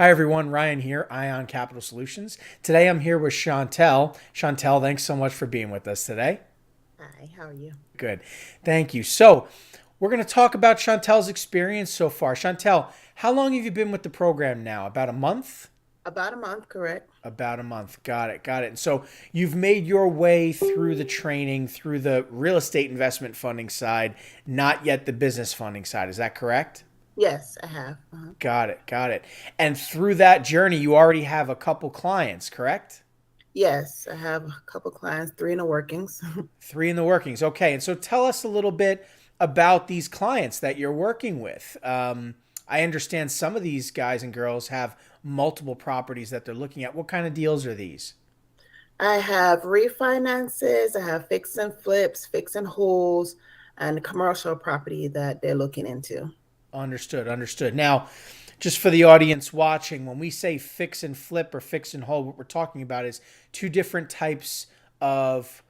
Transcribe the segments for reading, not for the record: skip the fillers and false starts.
Hi everyone, Ryan here, Ion Capital Solutions. Today I'm here with Chantel. Chantel, thanks so much for being with us today. Hi, how are you? Good. Thank you. So, we're going to talk about Chantel's experience so far. Chantel, how long have you been with the program now? About a month? About a month, correct? About a month. Got it. Got it. And so, you've made your way through the training, through the real estate investment funding side, not yet the business funding side. Is that correct? Yes, I have. Got it. Got it. And through that journey, you already have a couple clients, correct? Yes, I have a couple clients, three in the workings. Three in the workings. Okay. And so tell us a little bit about these clients that you're working with. I understand some of these guys and girls have multiple properties that they're looking at. What kind of deals are these? I have refinances, I have fix and flips, fix and holds, and commercial property that they're looking into. Understood. Understood. Now, just for the audience watching, when we say fix and flip or fix and hold, what we're talking about is two different types of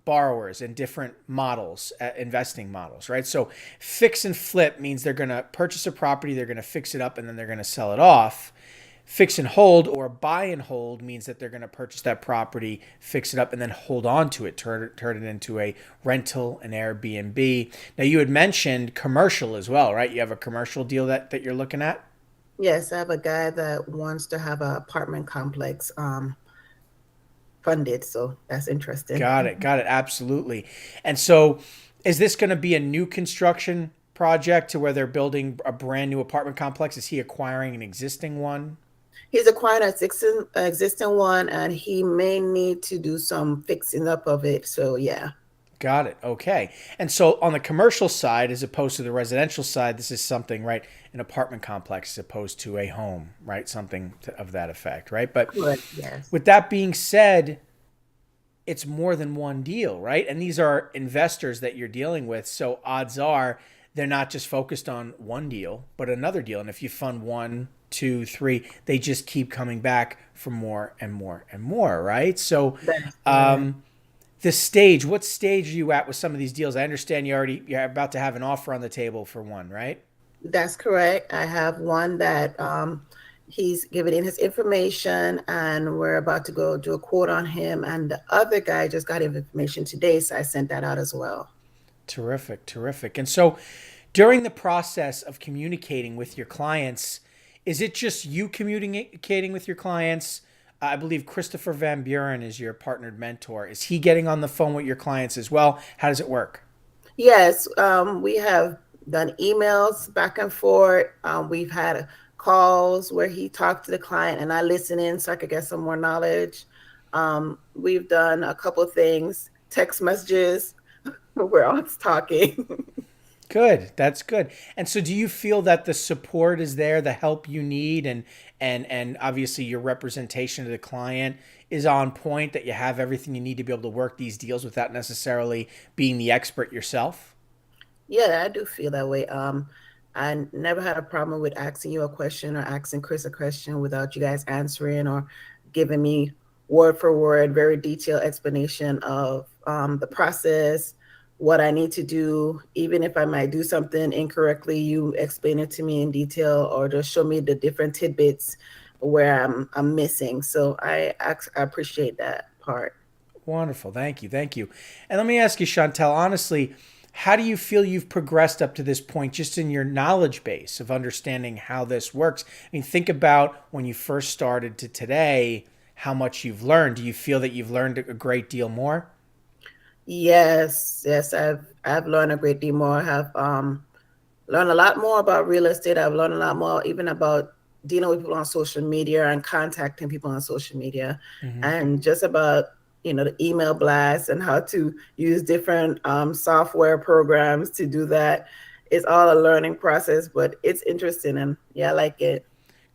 borrowers and different models, investing models, right? So fix and flip means they're going to purchase a property, they're going to fix it up, and then they're going to sell it off. Fix and hold or buy and hold means that they're going to purchase that property, fix it up, and then hold on to it, turn it into a rental, an Airbnb. Now, you had mentioned commercial as well, right? You have a commercial deal that you're looking at? Yes, I have a guy that wants to have an apartment complex funded, so that's interesting. Got it. Got it. Absolutely. And so, is this going to be a new construction project to where they're building a brand new apartment complex? Is he acquiring an existing one? He's acquired an existing one, and he may need to do some fixing up of it. So yeah. Got it. Okay. And so on the commercial side, as opposed to the residential side, this is something, right? An apartment complex as opposed to a home, right? Something of that effect, right? But Correct. Yes. with that being said, it's more than one deal, right? And these are investors that you're dealing with. So odds are they're not just focused on one deal, but another deal. And if you fund one, two, three, they just keep coming back for more and more and more, right? So, That's correct. um, what stage are you at with some of these deals? I understand you're about to have an offer on the table for one, right? That's correct. I have one that he's given in his information, and we're about to go do a quote on him. And the other guy just got his information today, so I sent that out as well. Terrific, terrific. And so during the process of communicating with your clients, is it just you communicating with your clients? I believe Christopher Van Buren is your partnered mentor. Is he getting on the phone with your clients as well? How does it work? Yes, we have done emails back and forth. We've had calls where he talked to the client and I listen in so I could get some more knowledge. We've done a couple of things, text messages. We're always talking. Good. That's good. And so do you feel that the support is there, the help you need and obviously your representation to the client is on point, that you have everything you need to be able to work these deals without necessarily being the expert yourself? Yeah, I do feel that way. I never had a problem with asking you a question or asking Chris a question without you guys answering or giving me word for word, very detailed explanation of the process, what I need to do. Even if I might do something incorrectly, you explain it to me in detail or just show me the different tidbits where I'm missing. So I appreciate that part. Wonderful. Thank you. Thank you. And let me ask you, Chantel, honestly, how do you feel you've progressed up to this point just in your knowledge base of understanding how this works? I mean, think about when you first started to today, how much you've learned. Do you feel that you've learned a great deal more? Yes, yes, I've learned a great deal more. I have learned a lot more about real estate. I've learned a lot more even about dealing with people on social media and contacting people on social media, Mm-hmm. and just about the email blasts and how to use different software programs to do that. It's all a learning process, but it's interesting and yeah, I like it.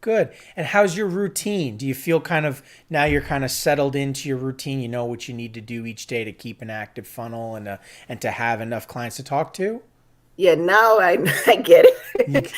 Good. And how's your routine? Do you feel kind of now you're kind of settled into your routine? You know what you need to do each day to keep an active funnel and to have enough clients to talk to? Yeah, now I I get You, it.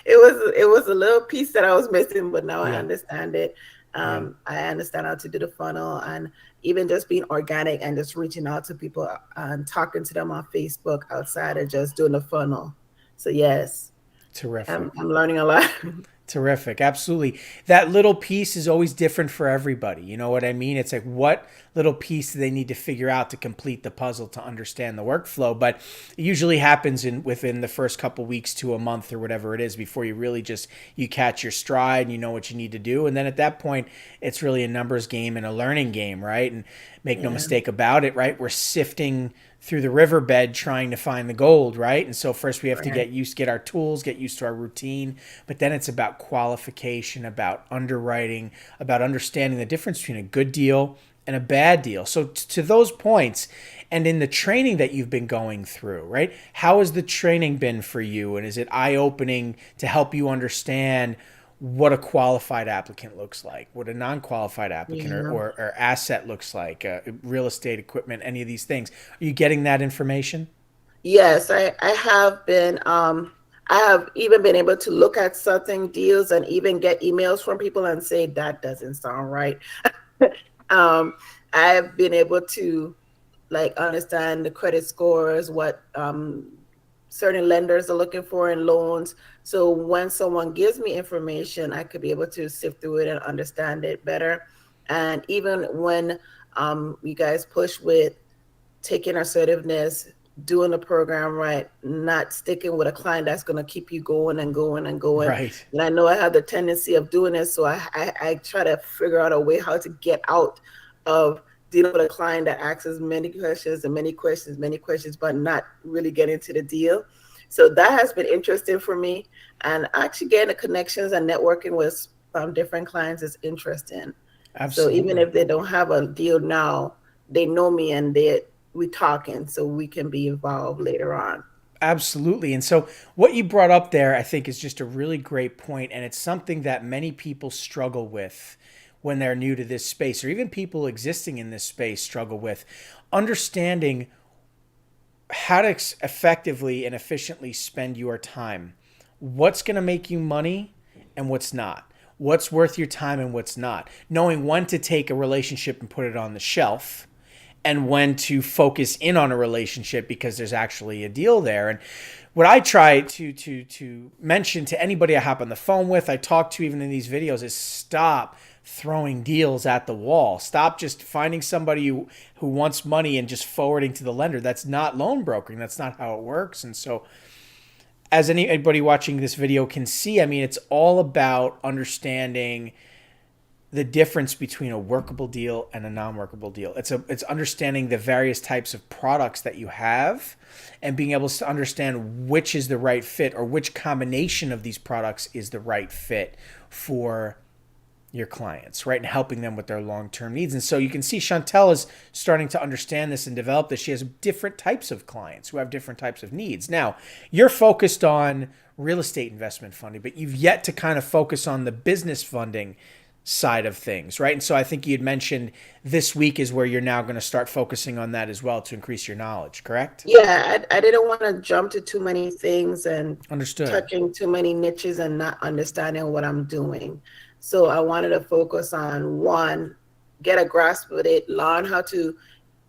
It was a little piece that I was missing, but now I yeah, understand it. yeah. I understand how to do the funnel and even just being organic and just reaching out to people and talking to them on Facebook outside of just doing the funnel. So yes, I'm Terrific. I'm learning a lot. Terrific. Absolutely. That little piece is always different for everybody. You know what I mean? It's like, what little piece do they need to figure out to complete the puzzle to understand the workflow? But it usually happens in within the first couple weeks to a month or whatever it is before you really just you catch your stride and you know what you need to do. And then at that point, it's really a numbers game and a learning game, right? And make no Yeah, mistake about it, right? We're sifting through the riverbed trying to find the gold, right? And so first we have to right. get our tools, get used to our routine, but then it's about qualification, about underwriting, about understanding the difference between a good deal and a bad deal. So to those points, and in the training that you've been going through, right? How has the training been for you? And is it eye-opening to help you understand what a qualified applicant looks like, what a non-qualified applicant Yeah. or asset looks like, real estate equipment, any of these things? Are you getting that information? Yes, I have been I have even been able to look at certain deals and even get emails from people and say that doesn't sound right. um I've been able to like understand the credit scores, what certain lenders are looking for in loans. So when someone gives me information, I could be able to sift through it and understand it better. And even when you guys push with taking assertiveness, doing the program right, not sticking with a client that's going to keep you going and going and going. Right. And I know I have the tendency of doing this, so I try to figure out a way how to get out of dealing with a client that asks us many questions and many questions, but not really getting to the deal. So that has been interesting for me. And actually getting the connections and networking with different clients is interesting. So even Absolutely. if they don't have a deal now, they know me and we talking so we can be involved later on. Absolutely. And so what you brought up there, I think, is just a really great point, and it's something that many people struggle with when they're new to this space, or even people existing in this space struggle with understanding how to effectively and efficiently spend your time. What's going to make you money and what's not. What's worth your time and what's not. Knowing when to take a relationship and put it on the shelf and when to focus in on a relationship because there's actually a deal there. And what I try to mention to anybody I hop on the phone with, I talk to even in these videos, is stop throwing deals at the wall. Stop just finding somebody who wants money and just forwarding to the lender. That's not loan brokering. That's not how it works. And so as anybody watching this video can see, I mean, it's all about understanding the difference between a workable deal and a non-workable deal. It's understanding the various types of products that you have and being able to understand which is the right fit or which combination of these products is the right fit for your clients, right? And helping them with their long-term needs. And so you can see Chantel is starting to understand this and develop this. She has different types of clients who have different types of needs. Now, you're focused on real estate investment funding, but you've yet to kind of focus on the business funding side of things, right? And so I think you'd mentioned this week is where you're now going to start focusing on that as well to increase your knowledge, correct? Yeah, I didn't want to jump to too many things and Understood. touching too many niches and not understanding what I'm doing. So I wanted to focus on one, get a grasp of it, learn how to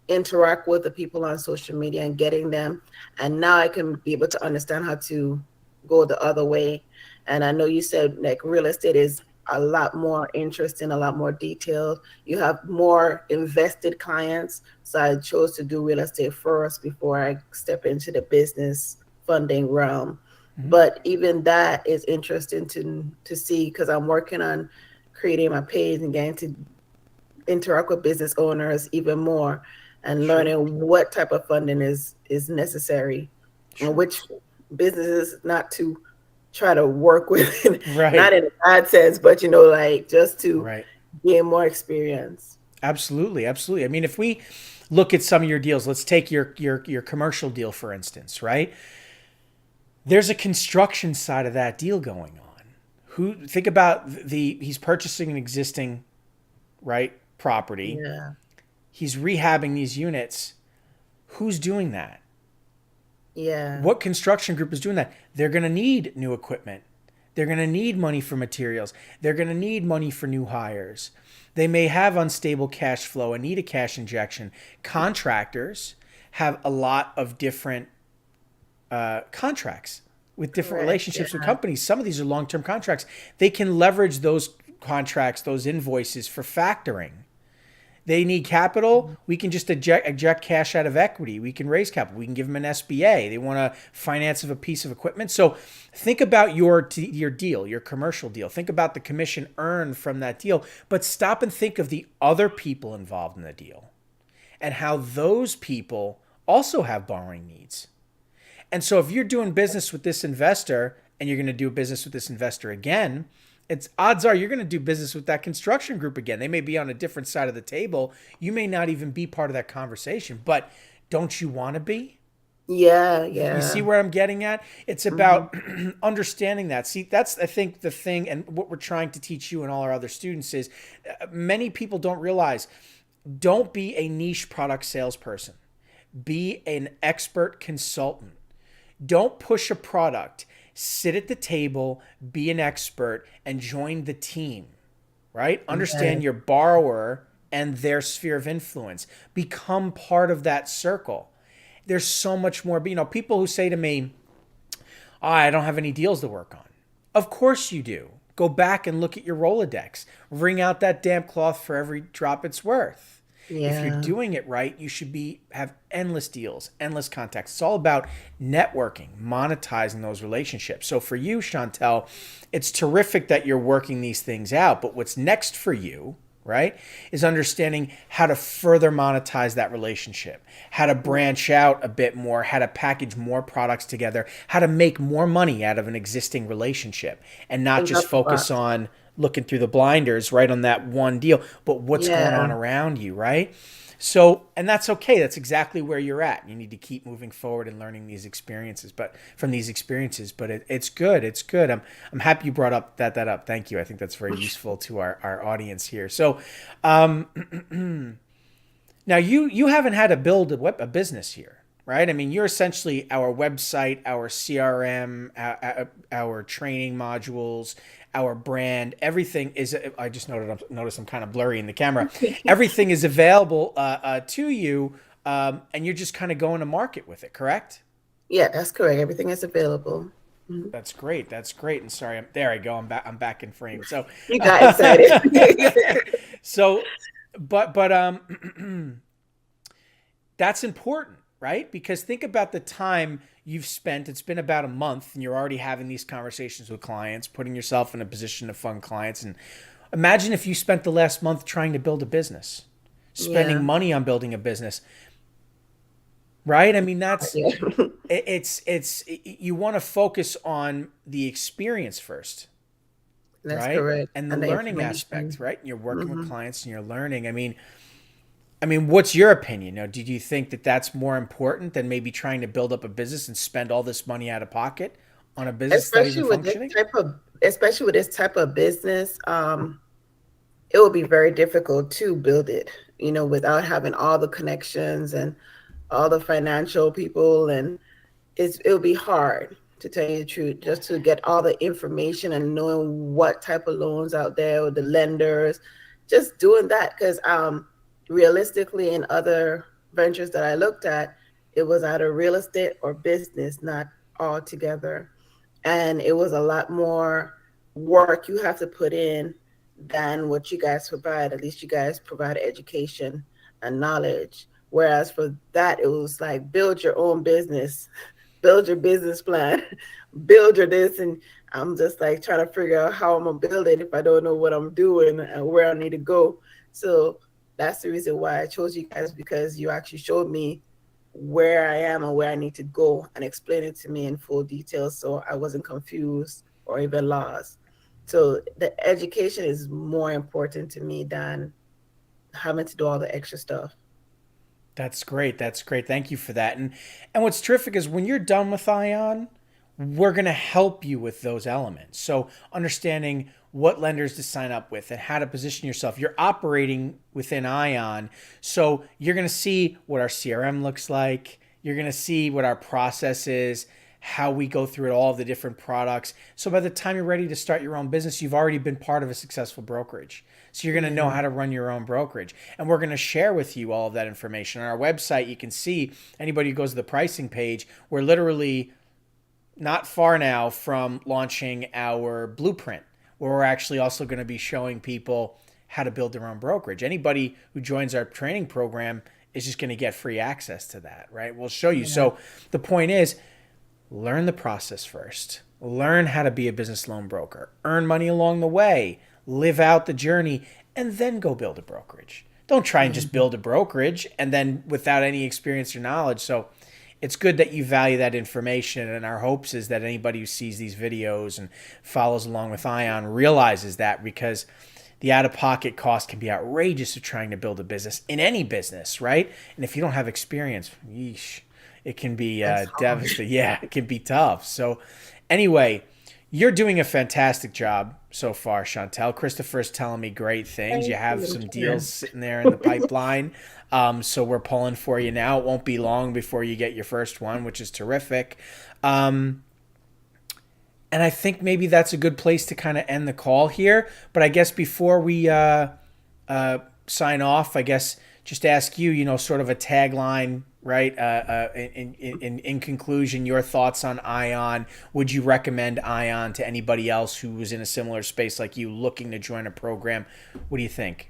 interact with the people on social media and getting them. And now I can be able to understand how to go the other way. And I know you said like real estate is a lot more interesting, a lot more detailed. You have more invested clients. So I chose to do real estate first before I step into the business funding realm. Mm-hmm. But even that is interesting to see because I'm working on creating my page and getting to interact with business owners even more and Sure. learning what type of funding is necessary and Sure. which businesses not to try to work with, not Right. in a bad sense, but like just to Right. gain more experience. Absolutely. Absolutely. I mean, if we look at some of your deals, let's take your commercial deal, for instance, right? There's a construction side of that deal going on. Who think about he's purchasing an existing right property. Yeah, He's rehabbing these units. Who's doing that? yeah, What construction group is doing that? They're going to need new equipment. They're going to need money for materials. They're going to need money for new hires. They may have unstable cash flow and need a cash injection. Contractors have a lot of different contracts with different Correct. relationships with Yeah. companies. Some of these are long-term contracts. They can leverage those contracts, those invoices for factoring. They need capital. We can just eject cash out of equity. We can raise capital. We can give them an SBA. They want a finance of a piece of equipment. So think about your deal, your commercial deal. Think about the commission earned from that deal, but stop and think of the other people involved in the deal and how those people also have borrowing needs. And so if you're doing business with this investor and you're going to do business with this investor again, it's odds are you're going to do business with that construction group again. They may be on a different side of the table. You may not even be part of that conversation, but don't you want to be? Yeah. You see Yeah. where I'm getting at? It's Hmm. about understanding that. See, that's, I think, the thing, and what we're trying to teach you and all our other students is many people don't realize, don't be a niche product salesperson. Be an expert consultant. Don't push a product. Sit at the table, be an expert, and join the team, right? Yeah. Understand your borrower and their sphere of influence. Become part of that circle. There's so much more. People who say to me, oh, I don't have any deals to work on. Of course you do. Go back and look at your Rolodex. Wring out that damp cloth for every drop it's worth. If you're Yeah. doing it right, you should have endless deals, endless contacts. It's all about networking, monetizing those relationships. So for you, Chantel, it's terrific that you're working these things out. But what's next for you, right, is understanding how to further monetize that relationship, how to branch out a bit more, how to package more products together, how to make more money out of an existing relationship and not Think just out the focus box. on looking through the blinders right on that one deal, but what's going on Yeah. around you, right? So, and that's okay. That's exactly where you're at. You need to keep moving forward and learning these experiences, but from these experiences. But it's good. It's good. I'm happy you brought up that up. Thank you. I think that's very useful to our audience here. So, now you haven't had to build a business here, right? I mean, you're essentially our website, our CRM, our training modules, our brand. Everything is. I just noticed I'm kind of blurry in the camera. Everything is available to you, and you're just kind of going to market with it, correct? Yeah, that's correct. Everything is available. Mhm. That's great. That's great. And sorry, there I go. I'm back. I'm back in frame. So, You got excited. so, but that's important, right? Because think about the time you've spent. It's been about a month, and you're already having these conversations with clients, putting yourself in a position to fund clients. And imagine if you spent the last month trying to build a business, spending Yeah. money on building a business, right? I mean, Yeah. it's you want to focus on the experience first, That's right? correct. And the And the learning aspect, information. right? You're working with Hmm. clients and you're learning. I mean, what's your opinion? Now, did you think that that's more important than maybe trying to build up a business and spend all this money out of pocket on a business that's not even functioning? Especially with this type of business, it will be very difficult to build it, without having all the connections and all the financial people, and it'll be hard, to tell you the truth, just to get all the information and knowing what type of loans out there with the lenders, just doing that. Because realistically, in other ventures that I looked at, it was either real estate or business, not all together, and it was a lot more work you have to put in than what you guys provide. At least you guys provide education and knowledge. Whereas for that, it was like build your own business, build your business plan, build your this. And I'm just like trying to figure out how I'm going to build it if I don't know what I'm doing and where I need to go. So that's the reason why I chose you guys, because you actually showed me where I am and where I need to go and explain it to me in full detail, so I wasn't confused or even lost. So the education is more important to me than having to do all the extra stuff. That's great. That's great. Thank you for that. And what's terrific is when you're done with Ion, we're going to help you with those elements. So understanding what lenders to sign up with and how to position yourself. You're operating within Ion. So you're going to see what our CRM looks like. You're going to see what our process is, how we go through it, all of the different products. So by the time you're ready to start your own business, you've already been part of a successful brokerage. So you're going to know Yeah. how to run your own brokerage. And we're going to share with you all of that information. On our website, you can see anybody who goes to the pricing page, we're literally not far now from launching our blueprint, where we're actually also going to be showing people how to build their own brokerage. Anybody who joins our training program is just going to get free access to that, right? We'll show you. Yeah. So the point is, learn the process first. Learn how to be a business loan broker. Earn money along the way. Live out the journey, and then go build a brokerage. Don't try and just Mhm. build a brokerage and then without any experience or knowledge. So it's good that you value that information. And our hopes is that anybody who sees these videos and follows along with Ion realizes that, because the out of pocket cost can be outrageous of trying to build a business in any business, right? And if you don't have experience, yeesh, it can be That's hard. devastating. Yeah, it can be tough. So, anyway, you're doing a fantastic job so far, Chantel. Christopher's telling me great things. You Thank have you. some deals sitting there in the pipeline. So we're pulling for you now. It won't be long before you get your first one, which is terrific. Um, and I think maybe that's a good place to kind of end the call here. But I guess before we sign off, I guess just ask you, sort of a tagline, right? In conclusion, your thoughts on Ion. Would you recommend Ion to anybody else who was in a similar space like you, looking to join a program? What do you think?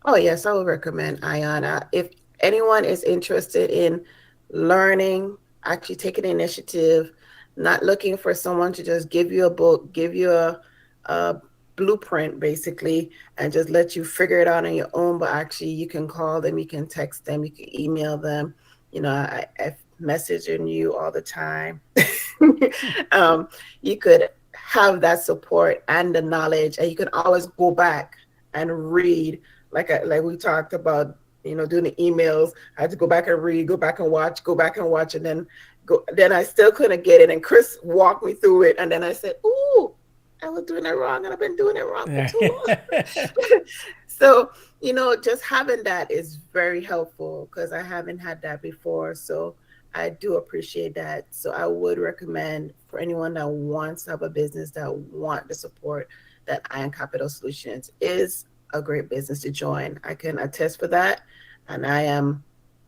Oh, yes, I would recommend Ion. If anyone is interested in learning, actually taking initiative, not looking for someone to just give you a book, give you a blueprint basically, and just let you figure it out on your own, but actually you can call them, you can text them, you can email them. I messaging you all the time. um, you could have that support and the knowledge, and you can always go back and read like we talked about, doing the emails. I had to go back and read, go back and watch, and then go. Then I still couldn't get it, and Chris walked me through it, and then I said, "Ooh, I was doing it wrong, and I've been doing it wrong for too long." So just having that is very helpful because I haven't had that before. So I do appreciate that. So I would recommend for anyone that wants to have a business, that want the support, that Iron Capital Solutions is a great business to join. I can attest for that. And I am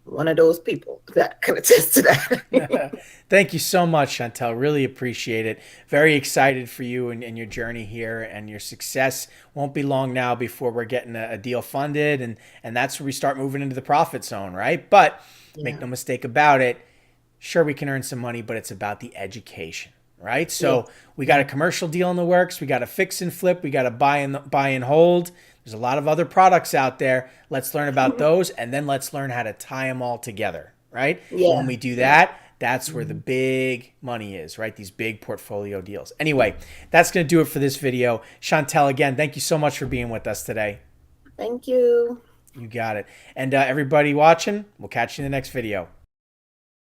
one of those people that can attest to that. Thank you so much, Chantel. Really appreciate it. Very excited for you and your journey here and your success. Won't be long now before we're getting a deal funded, and that's where we start moving into the profit zone, right? But make Yeah. no mistake about it. Sure, we can earn some money, but it's about the education, right? Yeah. So we got a commercial deal in the works. We got a fix and flip. We got a buy and hold. There's a lot of other products out there. Let's learn about those, and then let's learn how to tie them all together, right? And when Yeah. we do Yeah. that, that's where the Mhm. big money is, right? These big portfolio deals. Anyway, that's going to do it for this video. Chantel, again, thank you so much for being with us today. Thank you. You got it. And everybody watching, we'll catch you in the next video.